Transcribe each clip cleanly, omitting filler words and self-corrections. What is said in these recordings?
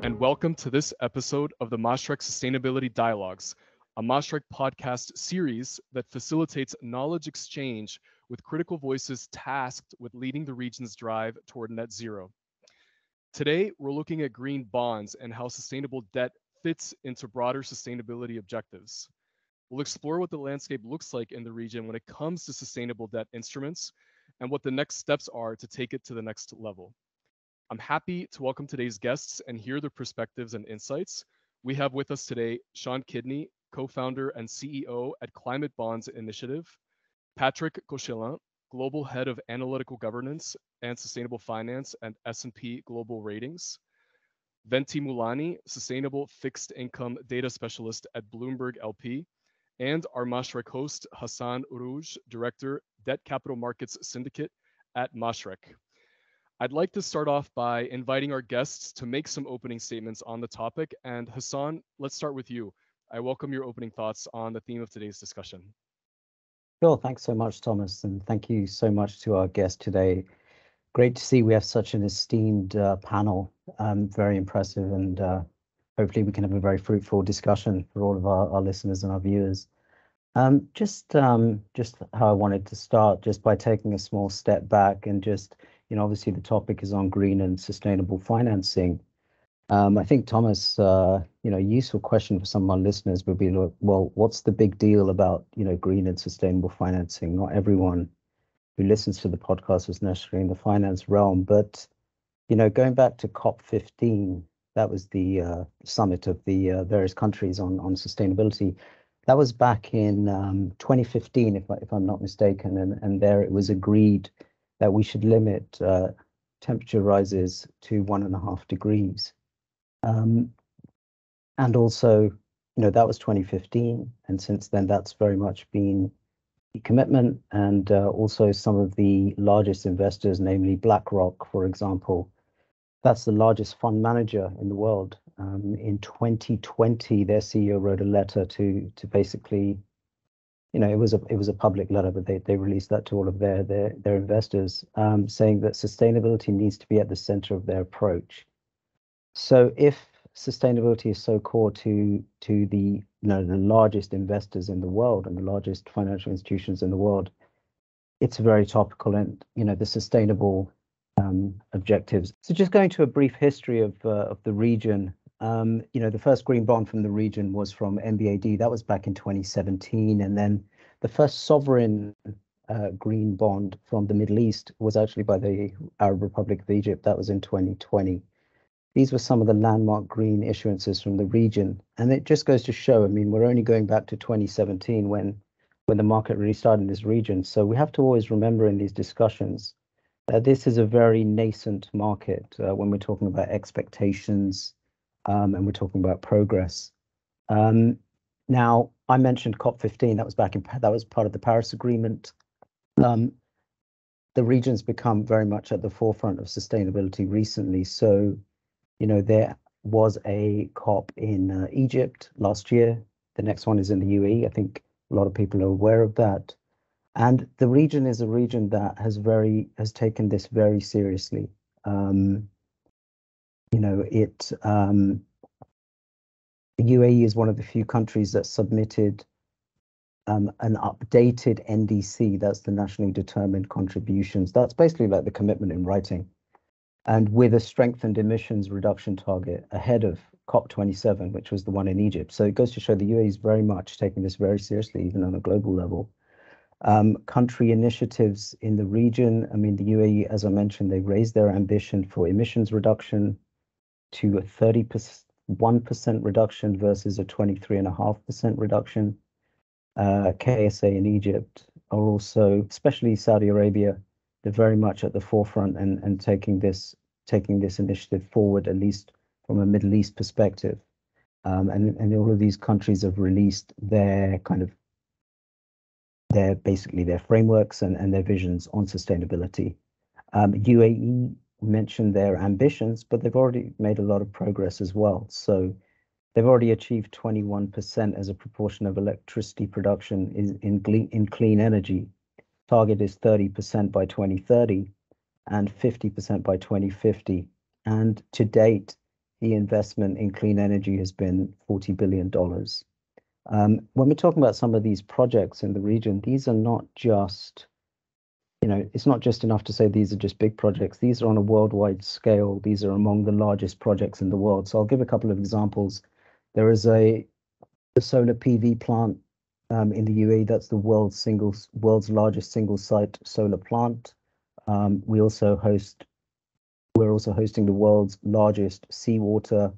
and welcome to this episode of the Mashreq Sustainability Dialogues, a Mashreq podcast series that facilitates knowledge exchange with critical voices tasked with leading the region's drive toward net zero. Today, we're looking at green bonds and how sustainable debt fits into broader sustainability objectives. We'll explore what the landscape looks like in the region when it comes to sustainable debt instruments and what the next steps are to take it to the next level. I'm happy to welcome today's guests and hear their perspectives and insights. We have with us today Sean Kidney, co-founder and CEO at Climate Bonds Initiative, Patrice Cochelin, Global Head of Analytical Governance and Sustainable Finance at S&P Global Ratings, Venty Mulani, Sustainable Fixed Income Data Specialist at Bloomberg LP, and our Mashreq host, Hassan, Orooj, Director, Debt Capital Markets Syndicate at Mashreq. I'd like to start off by inviting our guests to make some opening statements on the topic. And Hassan, let's start with you. I welcome your opening thoughts on the theme of today's discussion. Sure, thanks so much, Thomas, and thank you so much to our guest today. Great to see we have such an esteemed panel, very impressive, and hopefully we can have a very fruitful discussion for all of our listeners and our viewers. Just how I wanted to start, just by taking a small step back and just, obviously the topic is on green and sustainable financing. I think, Thomas, a useful question for some of our listeners would be, well, what's the big deal about, green and sustainable financing? Not everyone who listens to the podcast is necessarily in the finance realm, but, going back to COP15, that was the summit of the various countries on sustainability. That was back in 2015, if I'm not mistaken, and there it was agreed that we should limit temperature rises to 1.5 degrees. And also, that was 2015, and since then that's very much been the commitment, and also some of the largest investors, namely BlackRock, for example. That's the largest fund manager in the world. In 2020, their CEO wrote a letter to basically, it was a public letter, but they released that to all of their investors, saying that sustainability needs to be at the center of their approach. So if sustainability is so core to the the largest investors in the world and the largest financial institutions in the world, it's very topical, and the sustainable objectives. So just going to a brief history of the region. The first green bond from the region was from MBAD. That was back in 2017, and then the first sovereign green bond from the Middle East was actually by the Arab Republic of Egypt. That was in 2020. These were some of the landmark green issuances from the region, and it just goes to show. We're only going back to 2017 when the market really started in this region. So we have to always remember in these discussions that this is a very nascent market when we're talking about expectations. And we're talking about progress. Now, I mentioned COP15. That was part of the Paris Agreement. The region's become very much at the forefront of sustainability recently. So, there was a COP in Egypt last year. The next one is in the UAE. I think a lot of people are aware of that. And the region is a region that has taken this very seriously. The UAE is one of the few countries that submitted an updated NDC. That's the nationally determined contributions. That's basically like the commitment in writing, and with a strengthened emissions reduction target ahead of COP27, which was the one in Egypt. So it goes to show the UAE is very much taking this very seriously, even on a global level. Country initiatives in the region. The UAE, as I mentioned, they raised their ambition for emissions reduction to a 31% reduction versus a 23.5% reduction. KSA in Egypt are also, especially Saudi Arabia, they're very much at the forefront and taking this initiative forward, at least from a Middle East perspective. And all of these countries have released their frameworks and their visions on sustainability. UAE mentioned their ambitions, but they've already made a lot of progress as well. So they've already achieved 21% as a proportion of electricity production in clean energy. Target is 30% by 2030 and 50% by 2050. And to date, the investment in clean energy has been $40 billion. When we're talking about some of these projects in the region, these are not just, it's not just enough to say these are just big projects. These are on a worldwide scale. These are among the largest projects in the world. So I'll give a couple of examples. There is a solar PV plant in the UAE. That's the world's largest single site solar plant. We're also hosting the world's largest seawater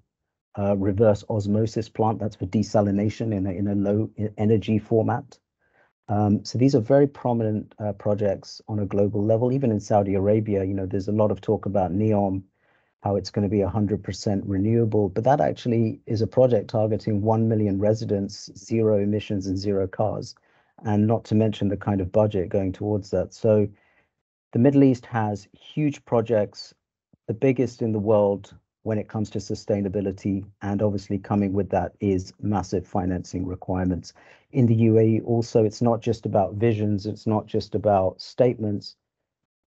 reverse osmosis plant. That's for desalination in a low energy format. So these are very prominent projects on a global level. Even in Saudi Arabia, there's a lot of talk about NEOM, how it's going to be 100% renewable, but that actually is a project targeting 1 million residents, 0 emissions and 0 cars, and not to mention the kind of budget going towards that. So the Middle East has huge projects, the biggest in the world when it comes to sustainability, and obviously coming with that is massive financing requirements. In the UAE also, it's not just about visions, it's not just about statements.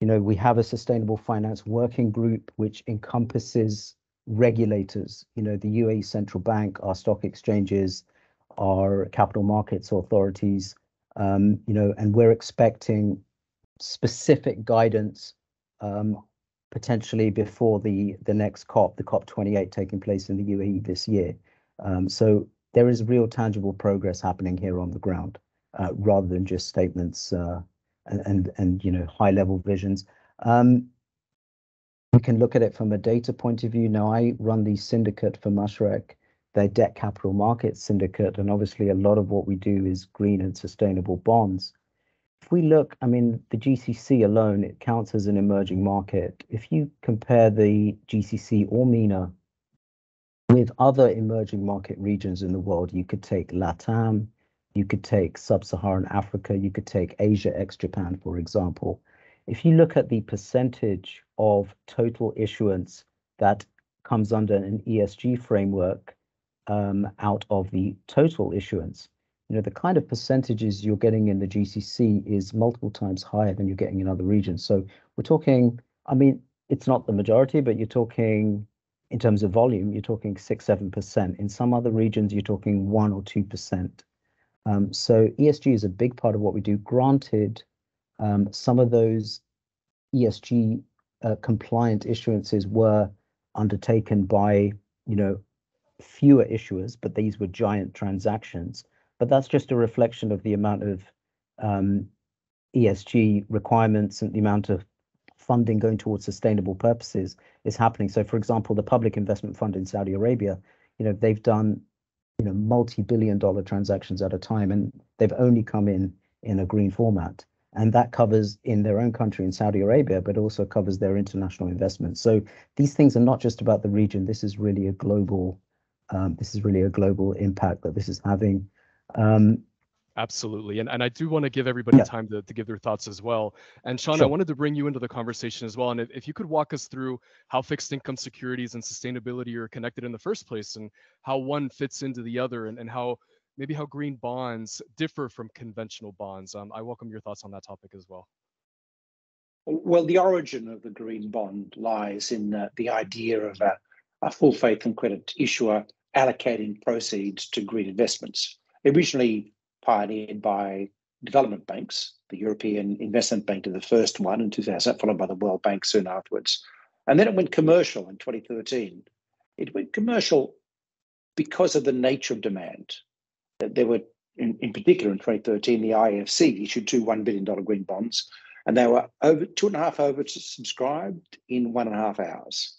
We have a sustainable finance working group which encompasses regulators, the UAE Central Bank, our stock exchanges, our capital markets authorities, and we're expecting specific guidance potentially before the next COP, the COP28 taking place in the UAE this year. So there is real tangible progress happening here on the ground, rather than just statements and high level visions. We can look at it from a data point of view. Now, I run the Syndicate for Mashreq, their debt capital markets syndicate, and obviously a lot of what we do is green and sustainable bonds. If we look, the GCC alone, it counts as an emerging market. If you compare the GCC or MENA with other emerging market regions in the world, you could take LATAM, you could take Sub-Saharan Africa, you could take Asia ex-Japan, for example. If you look at the percentage of total issuance that comes under an ESG framework out of the total issuance, the kind of percentages you're getting in the GCC is multiple times higher than you're getting in other regions. So we're talking, it's not the majority, but you're talking, in terms of volume, you're talking 6-7%. In some other regions, you're talking 1 or 2%. So ESG is a big part of what we do. Granted, some of those ESG compliant issuances were undertaken by, fewer issuers, but these were giant transactions. But that's just a reflection of the amount of ESG requirements and the amount of funding going towards sustainable purposes is happening. So, for example, the Public Investment Fund in Saudi Arabia, they've done multi-billion-dollar transactions at a time, and they've only come in a green format, and that covers in their own country in Saudi Arabia, but also covers their international investments. So these things are not just about the region. This is really a global impact that this is having. Absolutely. And I do want to give everybody time to give their thoughts as well. And Sean, Sure. I wanted to bring you into the conversation as well. And if you could walk us through how fixed income securities and sustainability are connected in the first place, and how one fits into the other, and how green bonds differ from conventional bonds. I welcome your thoughts on that topic as well. Well, the origin of the green bond lies in the idea of a full faith and credit issuer allocating proceeds to green investments. Originally pioneered by development banks. The European Investment Bank did the first one in 2000, followed by the World Bank soon afterwards. And then it went commercial in 2013. It went commercial because of the nature of demand. There were, in particular in 2013, the IFC issued 2 $1 billion green bonds, and they were over 2.5 oversubscribed in 1.5 hours.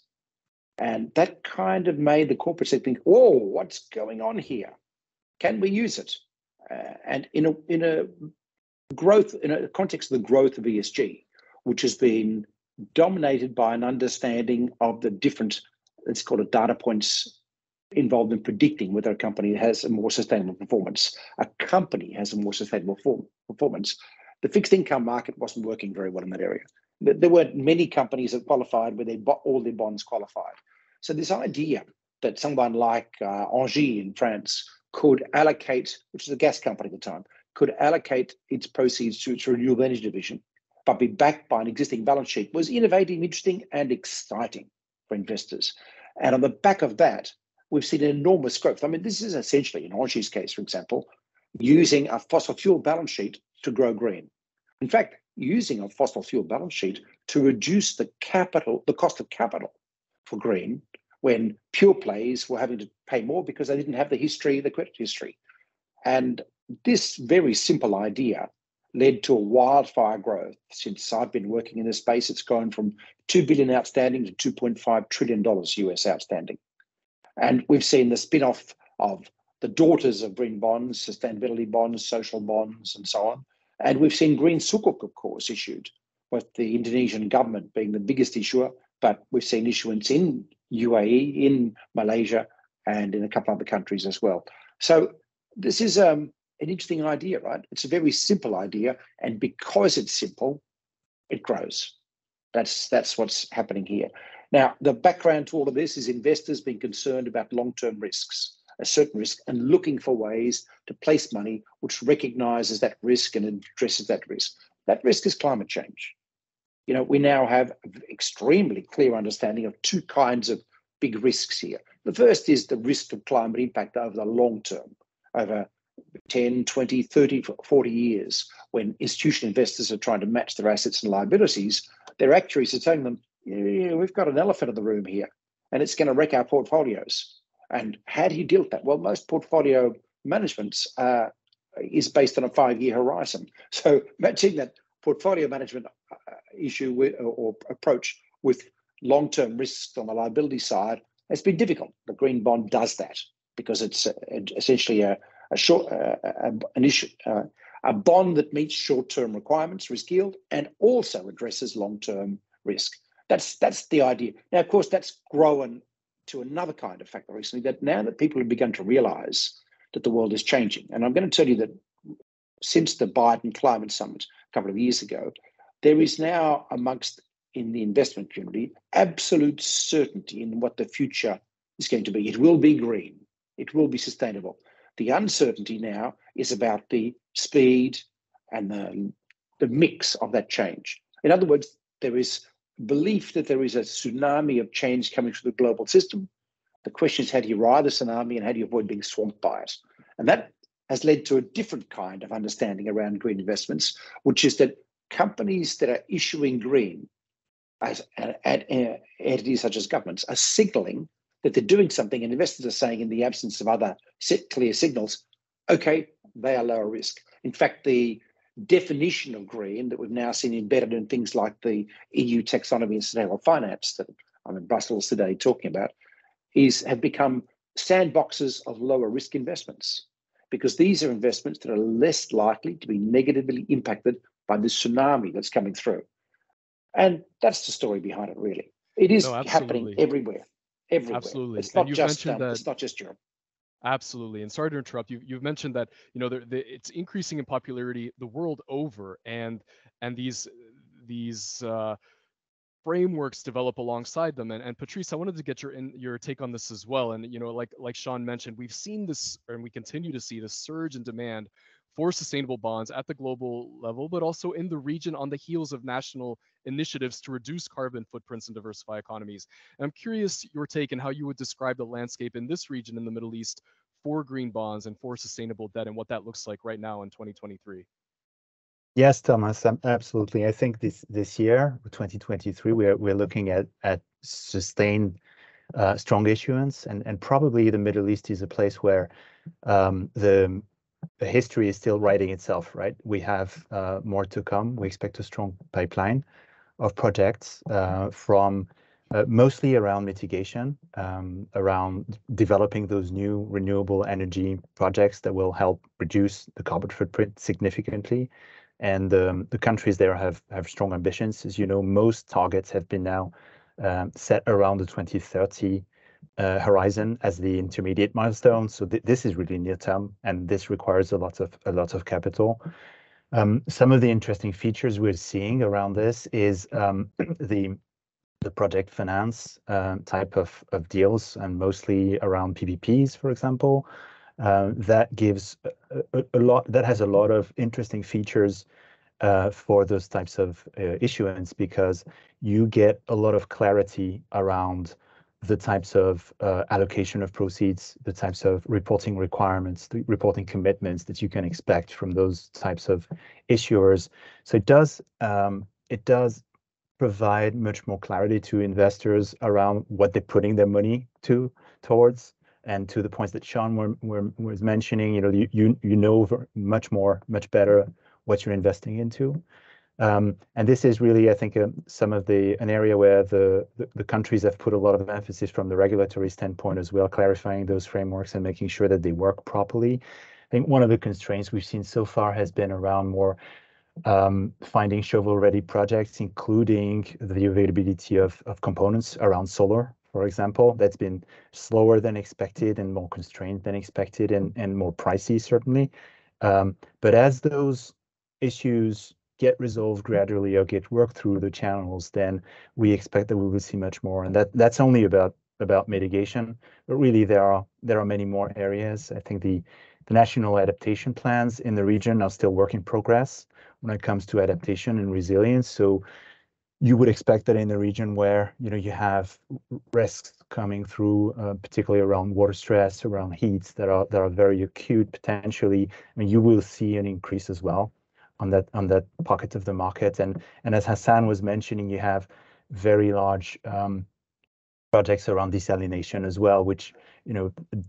And that kind of made the corporate sector think, whoa, what's going on here? Can we use it? And in a context of the growth of ESG, which has been dominated by an understanding of the different, let's call it, data points involved in predicting whether a company has a more sustainable performance. A company has a more sustainable performance. The fixed income market wasn't working very well in that area. There weren't many companies that qualified where all their bonds qualified. So this idea that someone like Engie in France could allocate, which is a gas company at the time, could allocate its proceeds to its renewable energy division, but be backed by an existing balance sheet was innovative, interesting, and exciting for investors. And on the back of that, we've seen enormous growth. I mean, this is essentially, in Orooj's case, for example, using a fossil fuel balance sheet to grow green. In fact, using a fossil fuel balance sheet to reduce the cost of capital for green, when pure plays were having to pay more because they didn't have the credit history. And this very simple idea led to a wildfire growth. Since I've been working in this space, it's gone from $2 billion outstanding to $2.5 trillion US outstanding. And we've seen the spin-off of the daughters of green bonds, sustainability bonds, social bonds, and so on. And we've seen green sukuk, of course, issued, with the Indonesian government being the biggest issuer, but we've seen issuance in UAE, in Malaysia, and in a couple other countries as well. So this is an interesting idea, right? It's a very simple idea, and because it's simple, it grows. That's what's happening here. Now, the background to all of this is investors being concerned about long-term risks, a certain risk, and looking for ways to place money which recognizes that risk and addresses that risk. That risk is climate change. You know, we now have extremely clear understanding of two kinds of big risks here. The first is the risk of climate impact over the long term, over 10, 20, 30, 40 years, when institutional investors are trying to match their assets and liabilities. Their actuaries are telling them, yeah, we've got an elephant in the room here, and it's going to wreck our portfolios. And how do you deal with that? Well, most portfolio management is based on a 5-year horizon. So matching that portfolio management issue or approach with long-term risks on the liability side has been difficult. The green bond does that because it's essentially a bond that meets short-term requirements, risk yield, and also addresses long-term risk. That's the idea. Now, of course, that's grown to another kind of factor recently, that now that people have begun to realize that the world is changing. And I'm going to tell you that since the Biden Climate Summit a couple of years ago, there is now in the investment community, absolute certainty in what the future is going to be. It will be green. It will be sustainable. The uncertainty now is about the speed and the mix of that change. In other words, there is belief that there is a tsunami of change coming through the global system. The question is, how do you ride the tsunami and how do you avoid being swamped by it? And that has led to a different kind of understanding around green investments, which is that companies that are issuing green as entities such as governments are signaling that they're doing something, and investors are saying, in the absence of other clear signals, okay, they are lower risk. In fact, the definition of green that we've now seen embedded in things like the EU taxonomy and sustainable finance that I'm in Brussels today talking about have become sandboxes of lower risk investments, because these are investments that are less likely to be negatively impacted by the tsunami that's coming through. And that's the story behind it, really. It is happening everywhere. Absolutely. It's not just Europe. Absolutely. And sorry to interrupt. You've mentioned that, you know, it's increasing in popularity the world over, and these frameworks develop alongside them. And Patrice, I wanted to get your take on this as well. And, you know, like Sean mentioned, we've seen this, and we continue to see this surge in demand for sustainable bonds at the global level, but also in the region on the heels of national initiatives to reduce carbon footprints and diversify economies. And I'm curious your take and how you would describe the landscape in this region in the Middle East for green bonds and for sustainable debt, and what that looks like right now in 2023. Yes, Thomas, absolutely. I think this year, 2023, we're looking at sustained strong issuance, and probably the Middle East is a place where the history is still writing itself, right? We have more to come. We expect a strong pipeline of projects from mostly around mitigation, around developing those new renewable energy projects that will help reduce the carbon footprint significantly. And the countries there have strong ambitions. As you know, most targets have been now set around the 2030 horizon as the intermediate milestone. So this is really near term, and this requires a lot of capital. Some of the interesting features we're seeing around this is the project finance type of deals, and mostly around PPPs, for example. That gives that has a lot of interesting features for those types of issuance, because you get a lot of clarity around the types of allocation of proceeds, the types of reporting requirements, the reporting commitments that you can expect from those types of issuers. So it does provide much more clarity to investors around what they're putting their money towards. And to the points that Sean was mentioning, you know much better what you're investing into. And this is really, I think, an area where the countries have put a lot of emphasis from the regulatory standpoint as well, clarifying those frameworks and making sure that they work properly. I think one of the constraints we've seen so far has been around more finding shovel-ready projects, including the availability of components around solar, for example. That's been slower than expected and more constrained than expected and more pricey, certainly. But as those issues get resolved gradually or get worked through the channels, then we expect that we will see much more. And that's only about mitigation, but really there are many more areas. I think the national adaptation plans in the region are still work in progress when it comes to adaptation and resilience. So you would expect that in the region where you have risks coming through, particularly around water stress, around heats that are very acute potentially, I mean, you will see an increase as well on that pocket of the market. And as Hassan was mentioning, you have very large projects around desalination as well, which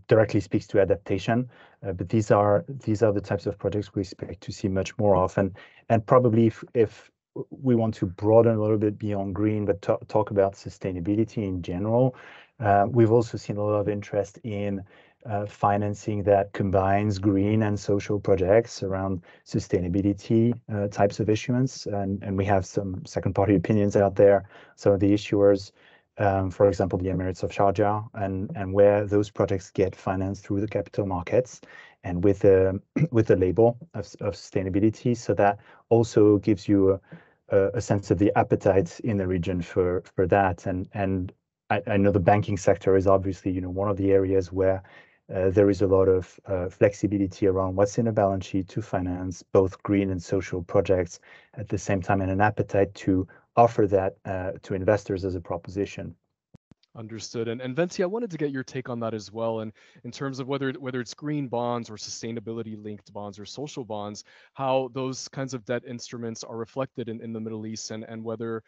directly speaks to adaptation. But these are the types of projects we expect to see much more of. And probably if we want to broaden a little bit beyond green, but talk about sustainability in general, we've also seen a lot of interest in financing that combines green and social projects around sustainability types of issuance. And we have some second-party opinions out there. So the issuers, for example, the Emirates of Sharjah, and where those projects get financed through the capital markets and with a label of sustainability. So that also gives you a sense of the appetite in the region for that. And I know the banking sector is obviously one of the areas where there is a lot of flexibility around what's in a balance sheet to finance both green and social projects at the same time, and an appetite to offer that to investors as a proposition. Understood. And Venty, I wanted to get your take on that as well. And in terms of whether it's green bonds or sustainability linked bonds or social bonds, how those kinds of debt instruments are reflected in the Middle East, and whether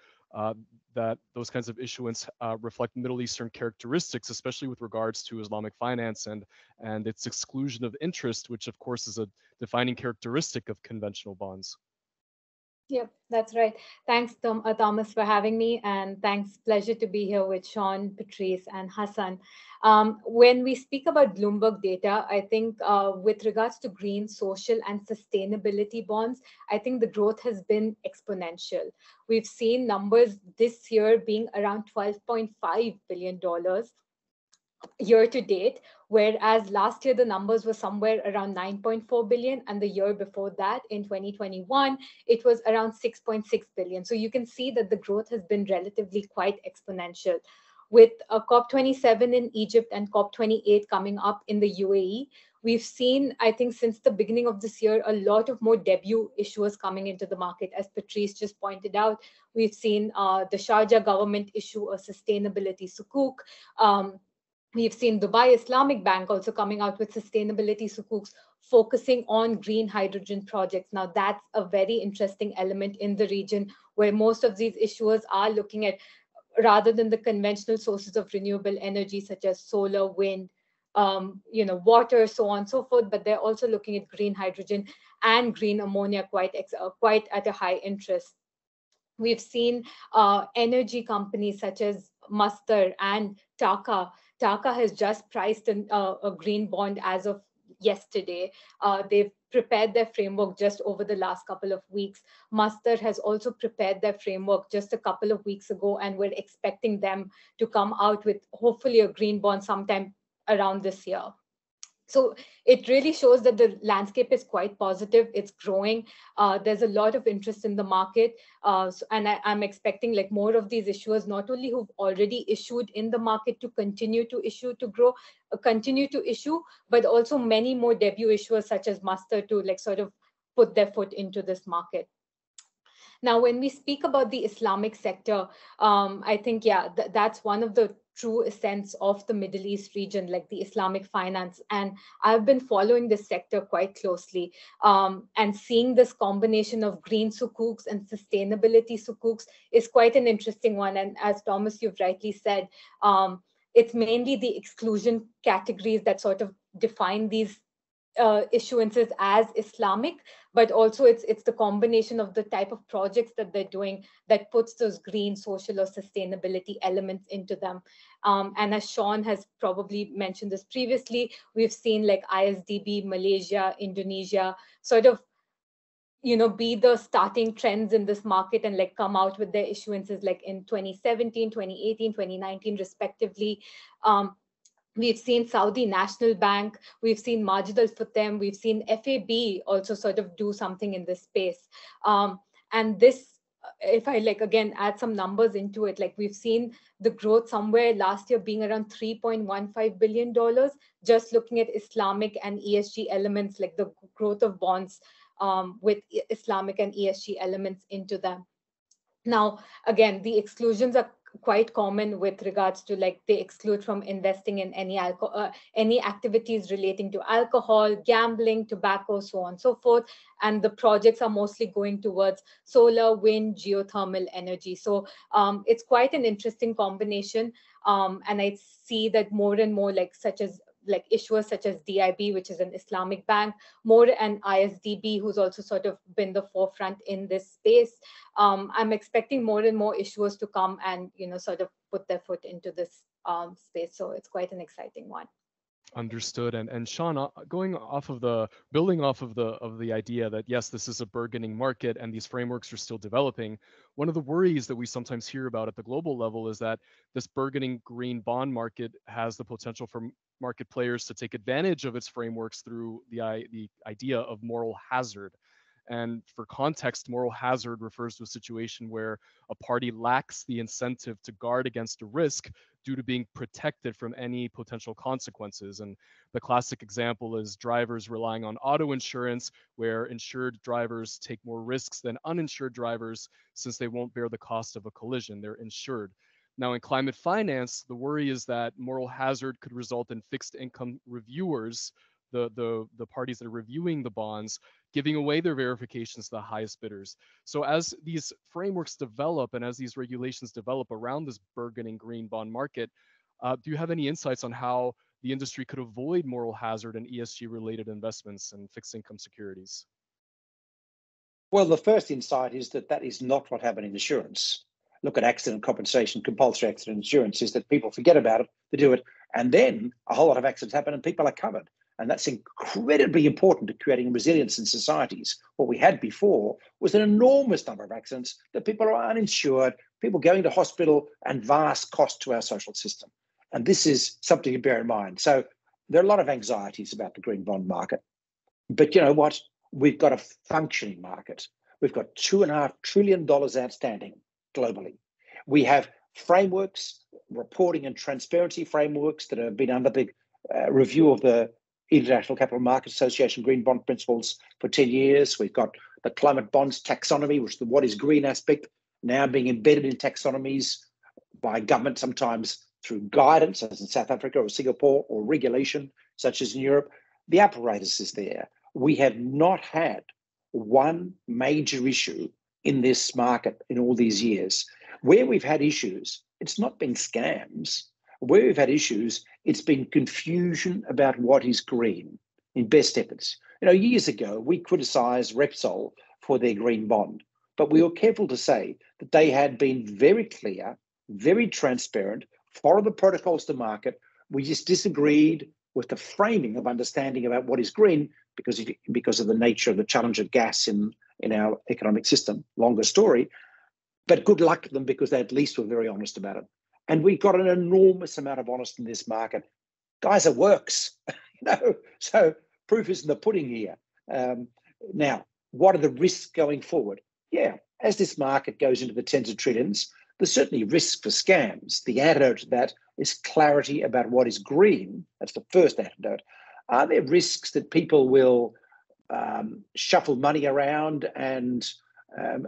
that those kinds of issuance reflect Middle Eastern characteristics, especially with regards to Islamic finance and its exclusion of interest, which of course is a defining characteristic of conventional bonds. Yep, that's right. Thanks, Thomas, for having me, and thanks. Pleasure to be here with Sean, Patrice, and Hassan. When we speak about Bloomberg data, I think with regards to green, social, and sustainability bonds, I think the growth has been exponential. We've seen numbers this year being around $12.5 billion year to date, whereas last year the numbers were somewhere around 9.4 billion, and the year before that in 2021 it was around 6.6 billion. So you can see that the growth has been relatively quite exponential. With COP27 in Egypt and COP28 coming up in the UAE, we've seen, I think, since the beginning of this year, a lot of more debut issuers coming into the market. As Patrice just pointed out, we've seen the Sharjah government issue a sustainability sukuk. We've seen Dubai Islamic Bank also coming out with sustainability sukuks focusing on green hydrogen projects. Now, that's a very interesting element in the region where most of these issuers are looking at, rather than the conventional sources of renewable energy such as solar, wind, water, so on and so forth, but they're also looking at green hydrogen and green ammonia quite at a high interest. We've seen energy companies such as Masdar and Taka. Taka has just priced a green bond as of yesterday. They've prepared their framework just over the last couple of weeks. Masdar has also prepared their framework just a couple of weeks ago, and we're expecting them to come out with hopefully a green bond sometime around this year. So it really shows that the landscape is quite positive. It's growing. There's a lot of interest in the market. And I'm expecting like more of these issuers, not only who've already issued in the market to continue to issue, to grow, continue to issue, but also many more debut issuers such as Masdar to like sort of put their foot into this market. Now, when we speak about the Islamic sector, I think, yeah, that's one of the true sense of the Middle East region, like the Islamic finance. And I've been following this sector quite closely, and seeing this combination of green sukuks and sustainability sukuks is quite an interesting one. And as Thomas, you've rightly said, it's mainly the exclusion categories that sort of define these issuances as Islamic, but also it's the combination of the type of projects that they're doing that puts those green, social, or sustainability elements into them. And as Sean has probably mentioned this previously, we've seen like ISDB, Malaysia, Indonesia, sort of be the starting trends in this market and like come out with their issuances like in 2017, 2018, 2019, respectively. We've seen Saudi National Bank, we've seen Marginal Futem, we've seen FAB also sort of do something in this space. And this, if I like again add some numbers into it, like we've seen the growth somewhere last year being around $3.15 billion, just looking at Islamic and ESG elements, like the growth of bonds with Islamic and ESG elements into them. Now, again, the exclusions are quite common with regards to like they exclude from investing in any activities relating to alcohol, gambling, tobacco, so on and so forth. And the projects are mostly going towards solar, wind, geothermal energy. So it's quite an interesting combination. And I see that more and more like issuers such as DIB, which is an Islamic bank, more and ISDB, who's also sort of been the forefront in this space. I'm expecting more and more issuers to come and, sort of put their foot into this space. So it's quite an exciting one. Understood. And Sean, building off of the idea that yes, this is a burgeoning market and these frameworks are still developing. One of the worries that we sometimes hear about at the global level is that this burgeoning green bond market has the potential for market players to take advantage of its frameworks through the idea of moral hazard. And for context, moral hazard refers to a situation where a party lacks the incentive to guard against a risk due to being protected from any potential consequences. And the classic example is drivers relying on auto insurance, where insured drivers take more risks than uninsured drivers since they won't bear the cost of a collision. They're insured. Now, in climate finance, the worry is that moral hazard could result in fixed income reviewers, the parties that are reviewing the bonds, giving away their verifications to the highest bidders. So as these frameworks develop and as these regulations develop around this burgeoning green bond market, do you have any insights on how the industry could avoid moral hazard and ESG-related investments and fixed income securities? Well, the first insight is that is not what happened in insurance. Look at accident compensation, compulsory accident insurance, is that people forget about it, they do it, and then a whole lot of accidents happen and people are covered. And that's incredibly important to creating resilience in societies. What we had before was an enormous number of accidents that people are uninsured, people going to hospital, and vast cost to our social system. And this is something to bear in mind. So there are a lot of anxieties about the green bond market. But you know what? We've got a functioning market. We've got $2.5 trillion outstanding globally. We have frameworks, reporting and transparency frameworks that have been under the review of the International Capital Market Association Green Bond Principles for 10 years. We've got the climate bonds taxonomy, which is the what is green aspect, now being embedded in taxonomies by government, sometimes through guidance, as in South Africa or Singapore, or regulation, such as in Europe. The apparatus is there. We have not had one major issue in this market in all these years. Where we've had issues, it's not been scams. Where we've had issues, it's been confusion about what is green in best efforts. Years ago, we criticised Repsol for their green bond, but we were careful to say that they had been very clear, very transparent, followed the protocols to market. We just disagreed with the framing of understanding about what is green because of the nature of the challenge of gas in our economic system. Longer story, but good luck to them because they at least were very honest about it. And we got an enormous amount of honesty in this market. Guys, it works, so proof is in the pudding here. Now, what are the risks going forward? Yeah, as this market goes into the tens of trillions, there's certainly risk for scams. The antidote to that is clarity about what is green. That's the first antidote. Are there risks that people will shuffle money around and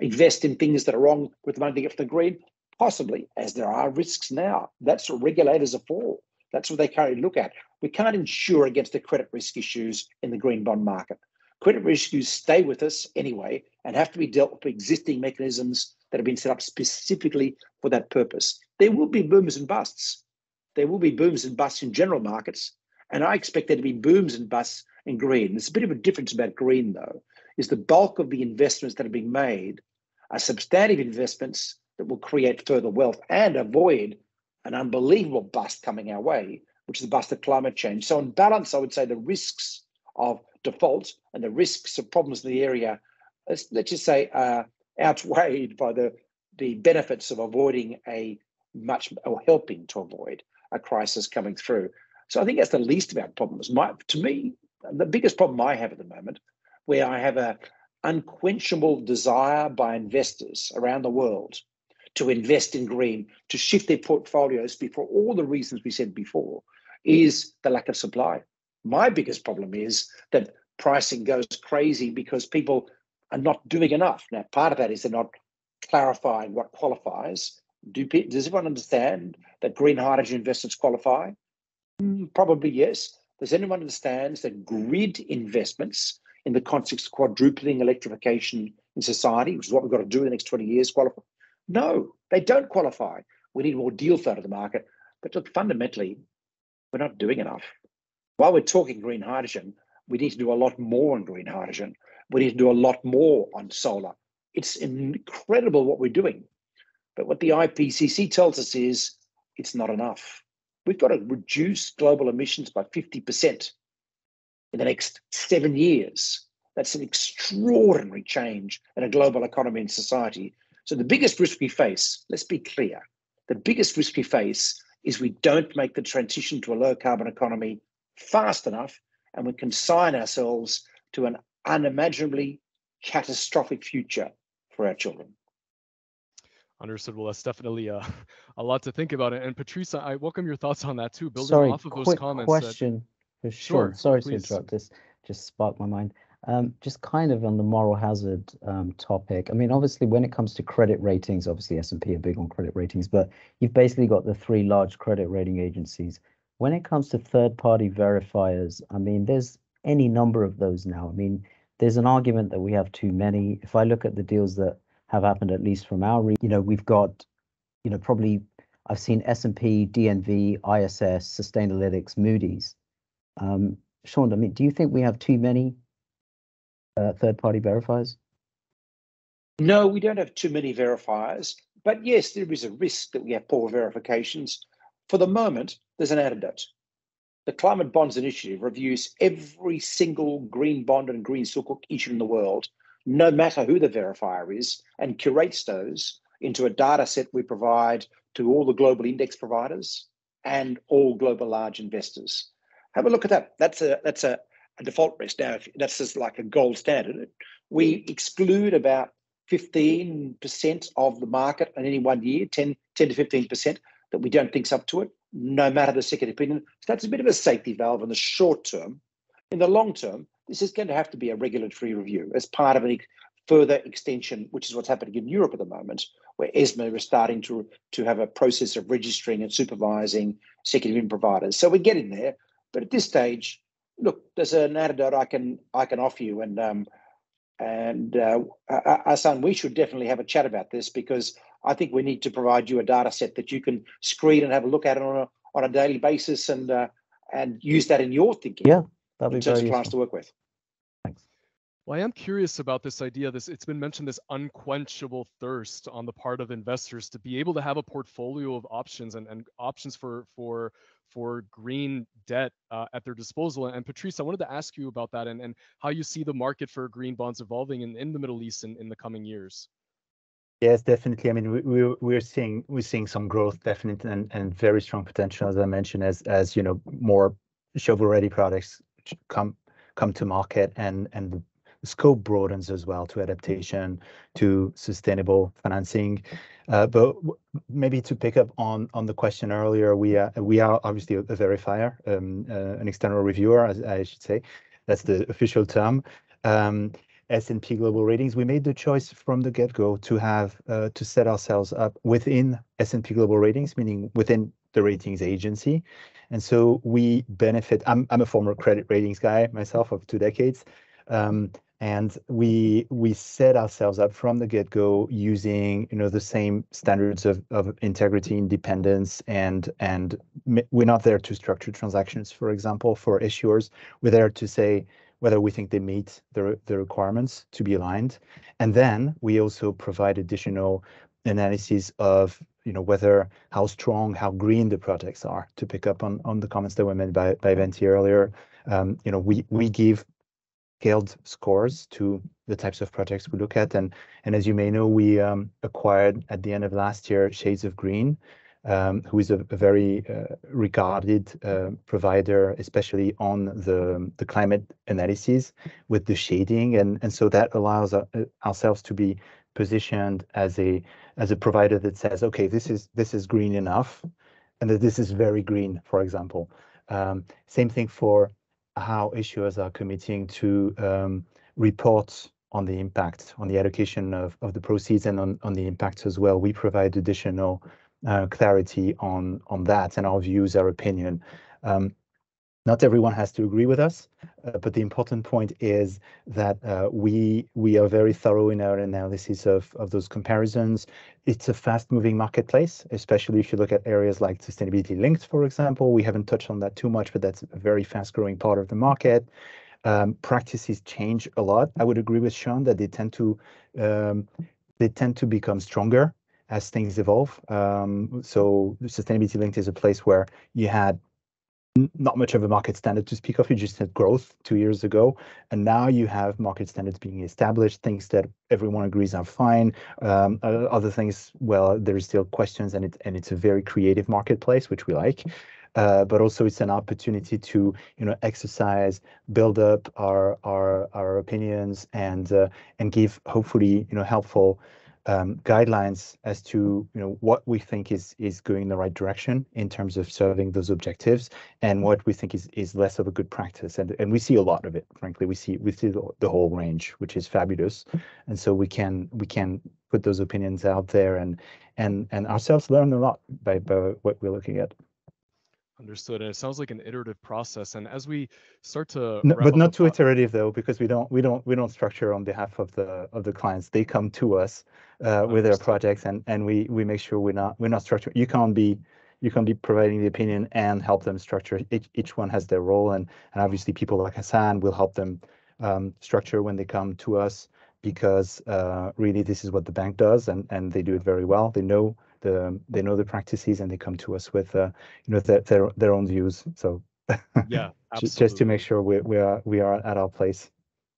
invest in things that are wrong with the money they get from the green? Possibly, as there are risks now. That's what regulators are for. That's what they currently look at. We can't insure against the credit risk issues in the green bond market. Credit risk issues stay with us anyway and have to be dealt with existing mechanisms that have been set up specifically for that purpose. There will be booms and busts. There will be booms and busts in general markets, and I expect there to be booms and busts in green. There's a bit of a difference about green, though, is the bulk of the investments that are being made are substantive investments that will create further wealth and avoid an unbelievable bust coming our way, which is the bust of climate change. So in balance, I would say the risks of default and the risks of problems in the area, let's just say, outweighed by the benefits of avoiding or helping to avoid a crisis coming through. So I think that's the least of our problems. To me, the biggest problem I have at the moment, where I have an unquenchable desire by investors around the world to invest in green, to shift their portfolios for all the reasons we said before, is the lack of supply. My biggest problem is that pricing goes crazy because people are not doing enough. Now, part of that is they're not clarifying what qualifies. Does everyone understand that green hydrogen investments qualify? Probably yes. Does anyone understand that grid investments in the context of quadrupling electrification in society, which is what we've got to do in the next 20 years, qualify? No, they don't qualify. We need more deal flow to the market. But look, fundamentally, we're not doing enough. While we're talking green hydrogen, we need to do a lot more on green hydrogen. We need to do a lot more on solar. It's incredible what we're doing. But what the IPCC tells us is it's not enough. We've got to reduce global emissions by 50% in the next 7 years. That's an extraordinary change in a global economy and society. So the biggest risk we face, let's be clear, the biggest risk we face is we don't make the transition to a low carbon economy fast enough, and we consign ourselves to an unimaginably catastrophic future for our children. Understood. Well, that's definitely a lot to think about. And Patrice, I welcome your thoughts on that too, building off of those comments. Question for sure. Sorry to interrupt. This just sparked my mind. Just kind of on the moral hazard topic. I mean, obviously, when it comes to credit ratings, obviously S&P are big on credit ratings, but you've basically got the three large credit rating agencies. When it comes to third-party verifiers, I mean, there's any number of those now. I mean, there's an argument that we have too many. If I look at the deals that have happened, at least from our, we've got, probably I've seen S&P, DNV, ISS, Sustainalytics, Moody's. Sean, I mean, do you think we have too many third-party verifiers? No, we don't have too many verifiers, but yes, there is a risk that we have poor verifications. For the moment, there's an antidote. The Climate Bonds Initiative reviews every single green bond and green sukuk issued in the world, no matter who the verifier is, and curates those into a data set we provide to all the global index providers and all global large investors. Have a look at that. That's a default risk. Now, if that's just like a gold standard, we exclude about 15% of the market in any 1 year, 10 to 15% that we don't think's up to it, no matter the second opinion. So that's a bit of a safety valve in the short term. In the long term, this is going to have to be a regulatory review as part of a further extension, which is what's happening in Europe at the moment, where ESMA is starting to have a process of registering and supervising second opinion providers. So we're getting there. But at this stage, look, there's an antidote I can offer you, and Hassan, we should definitely have a chat about this, because I think we need to provide you a data set that you can screen and have a look at it on a daily basis, and use that in your thinking. Yeah, that'd be in terms of clients to work with. Thanks. Well, I am curious about this idea. It's been mentioned, this unquenchable thirst on the part of investors to be able to have a portfolio of options and options for green debt at their disposal. And Patrice, I wanted to ask you about that and how you see the market for green bonds evolving in the Middle East in the coming years. Yes, definitely. I mean, we're seeing some growth, definitely, and very strong potential, as I mentioned, as more shovel-ready products come to market, and the scope broadens as well to adaptation, to sustainable financing. But maybe to pick up on the question earlier, we are obviously a verifier, an external reviewer, as I should say. That's the official term. S&P Global Ratings, we made the choice from the get-go to have to set ourselves up within S&P Global Ratings, meaning within the ratings agency. And so we benefit. I'm a former credit ratings guy myself of 2 decades. And we set ourselves up from the get-go using the same standards of integrity, independence, and we're not there to structure transactions, for example, for issuers. We're there to say whether we think they meet the requirements to be aligned. And then we also provide additional analysis of whether how strong, how green the projects are, to pick up on the comments that were made by Venty earlier. We give scaled scores to the types of projects we look at. And as you may know, we acquired at the end of last year Shades of Green, who is a very regarded provider, especially on the climate analysis with the shading. And so that allows ourselves to be positioned as a provider that says, okay, this is green enough, and that this is very green, for example. Same thing for how issuers are committing to report on the impact, on the allocation of the proceeds, and on the impacts as well. We provide additional clarity on that, and our views, our opinion. Not everyone has to agree with us, but the important point is that we are very thorough in our analysis of those comparisons. It's a fast-moving marketplace, especially if you look at areas like sustainability linked, for example. We haven't touched on that too much, but that's a very fast-growing part of the market. Practices change a lot. I would agree with Sean that they tend to become stronger as things evolve. So sustainability linked is a place where you had not much of a market standard to speak of. You just had growth 2 years ago, and now you have market standards being established, things that everyone agrees are fine. Other things, well, there is still questions, and it's a very creative marketplace, which we like. But also it's an opportunity to exercise, build up our opinions, and give hopefully helpful guidelines as to what we think is going in the right direction in terms of serving those objectives, and what we think is less of a good practice. And we see a lot of it, frankly. We see the whole range, which is fabulous. And so we can put those opinions out there and ourselves learn a lot by what we're looking at. Understood. And it sounds like an iterative process. And as we start to but not too iterative though, because we don't structure on behalf of the clients. They come to us with their projects, and we make sure we're not structured. You can't be providing the opinion and help them structure. Each one has their role, and obviously people like Hassan will help them structure when they come to us, because really this is what the bank does, and they do it very well. They know the practices, and they come to us with their own views. So yeah, absolutely. just to make sure we are at our place.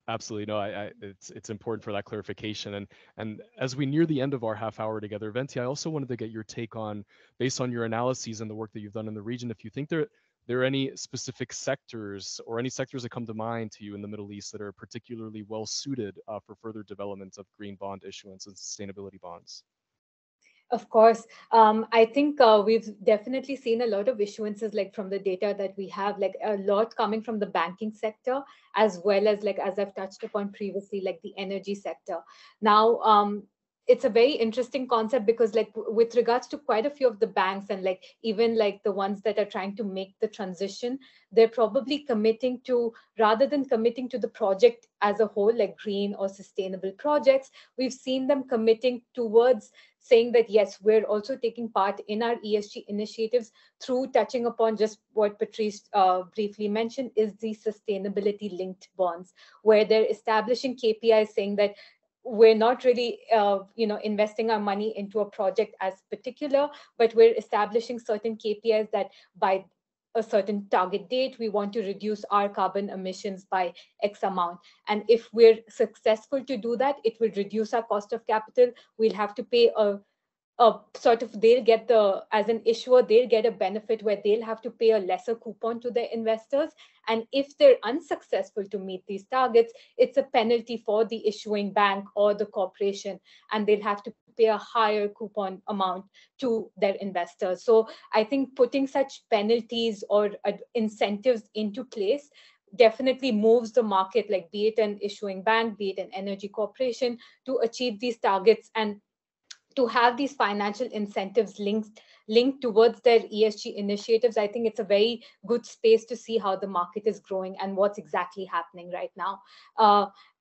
Absolutely. No, it's important for that clarification. And as we near the end of our half hour together, Venty, I also wanted to get your take on, based on your analyses and the work that you've done in the region, if you think there are any specific sectors or any sectors that come to mind to you in the Middle East that are particularly well suited for further development of green bond issuance and sustainability bonds. Of course. I think we've definitely seen a lot of issuances, like from the data that we have, like a lot coming from the banking sector, as well as, like, as I've touched upon previously, like the energy sector. Now, it's a very interesting concept, because like with regards to quite a few of the banks, and like even like the ones that are trying to make the transition, they're probably committing to, rather than committing to the project as a whole, like green or sustainable projects, we've seen them committing towards saying that, yes, we're also taking part in our ESG initiatives through touching upon just what Patrice briefly mentioned, is the sustainability linked bonds, where they're establishing KPIs saying that we're not really, investing our money into a project as particular, but we're establishing certain KPIs that by a certain target date, we want to reduce our carbon emissions by X amount. And if we're successful to do that, it will reduce our cost of capital. We'll have to pay a sort of, as an issuer, they'll get a benefit where they'll have to pay a lesser coupon to their investors. And if they're unsuccessful to meet these targets, it's a penalty for the issuing bank or the corporation, and they'll have to pay a higher coupon amount to their investors. So I think putting such penalties or incentives into place definitely moves the market, like be it an issuing bank, be it an energy corporation, to achieve these targets and to have these financial incentives linked towards their ESG initiatives. I think it's a very good space to see how the market is growing and what's exactly happening right now.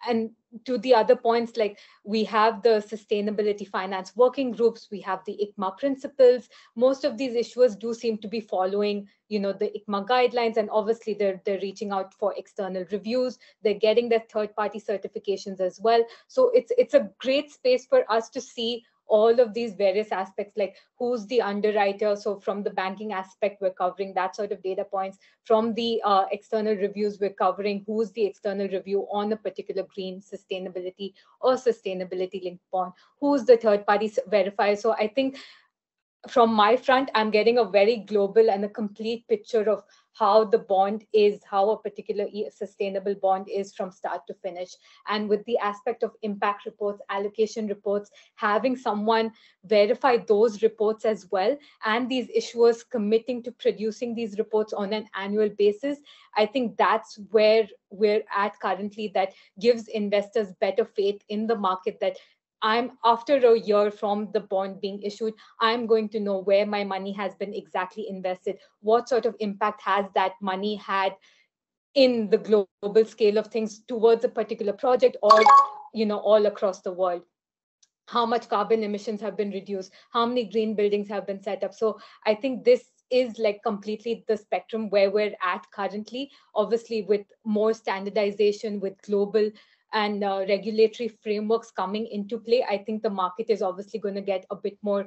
And to the other points, like we have the sustainability finance working groups, we have the ICMA principles. Most of these issuers do seem to be following, the ICMA guidelines, and obviously they're reaching out for external reviews. They're getting their third-party certifications as well. So it's a great space for us to see all of these various aspects, like who's the underwriter. So from the banking aspect, we're covering that sort of data points. From the external reviews, we're covering who's the external review on a particular green sustainability or sustainability linked bond, who's the third party verifier. So I think from my front, I'm getting a very global and a complete picture of how the bond is, how a particular sustainable bond is from start to finish. And with the aspect of impact reports, allocation reports, having someone verify those reports as well, and these issuers committing to producing these reports on an annual basis, I think that's where we're at currently. That gives investors better faith in the market, that I'm, after a year from the bond being issued, I'm going to know where my money has been exactly invested, what sort of impact has that money had in the global scale of things towards a particular project, or all across the world. How much carbon emissions have been reduced, how many green buildings have been set up. So I think this is like completely the spectrum where we're at currently. Obviously, with more standardization, with global and regulatory frameworks coming into play, I think the market is obviously going to get a bit more,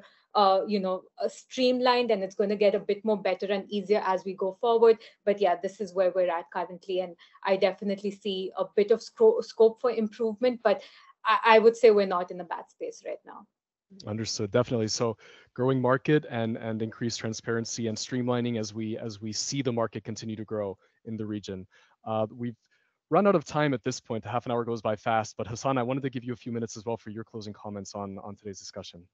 streamlined, and it's going to get a bit more better and easier as we go forward. But yeah, this is where we're at currently, and I definitely see a bit of scope for improvement. But I would say we're not in a bad space right now. Understood, definitely. So growing market and increased transparency and streamlining as we see the market continue to grow in the region. We've run out of time at this point. The half an hour goes by fast, but Hassan, I wanted to give you a few minutes as well for your closing comments on today's discussion.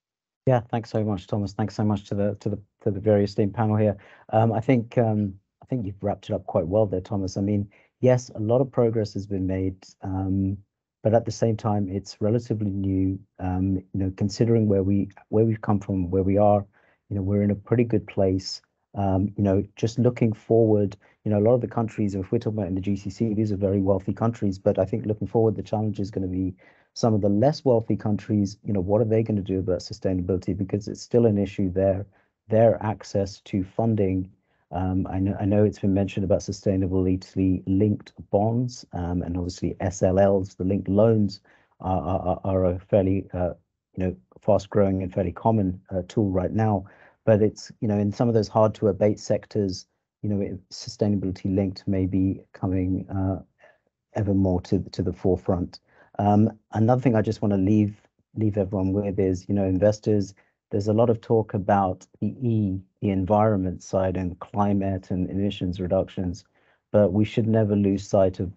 Yeah, thanks so much, Thomas. Thanks so much to the very esteemed panel here. I think you've wrapped it up quite well there, Thomas. I mean, yes, a lot of progress has been made, but at the same time, it's relatively new. Considering where we've come from, where we are, we're in a pretty good place. Just looking forward, a lot of the countries, if we're talking about in the GCC, these are very wealthy countries, but I think looking forward, the challenge is going to be some of the less wealthy countries. What are they going to do about sustainability? Because it's still an issue there. Their access to funding. I know it's been mentioned about sustainability linked bonds, and obviously SLLs, the linked loans, are a fairly fast growing and fairly common tool right now. But it's in some of those hard to abate sectors, sustainability linked may be coming ever more to the forefront. Another thing I just want to leave everyone with is, investors, there's a lot of talk about the environment side and climate and emissions reductions, but we should never lose sight of,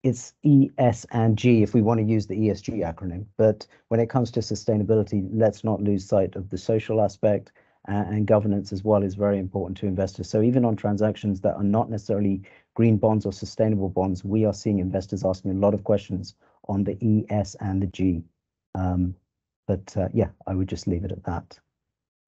it's E, S, and G if we want to use the ESG acronym. But when it comes to sustainability, let's not lose sight of the social aspect, and governance as well is very important to investors. So even on transactions that are not necessarily green bonds or sustainable bonds, we are seeing investors asking a lot of questions on the E, S, and the G. Yeah, I would just leave it at that.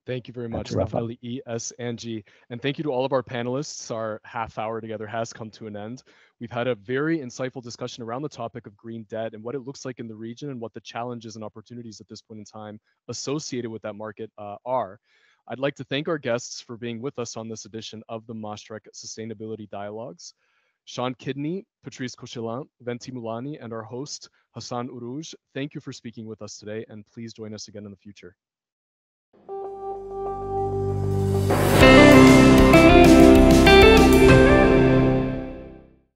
Thank you very much. Definitely E, S, and G. And thank you to all of our panelists. Our half hour together has come to an end. We've had a very insightful discussion around the topic of green debt and what it looks like in the region and what the challenges and opportunities at this point in time associated with that market are. I'd like to thank our guests for being with us on this edition of the Mashreq Sustainability Dialogues. Sean Kidney, Patrice Cochelin, Venty Mulani, and our host, Hassan Orooj, thank you for speaking with us today, and please join us again in the future.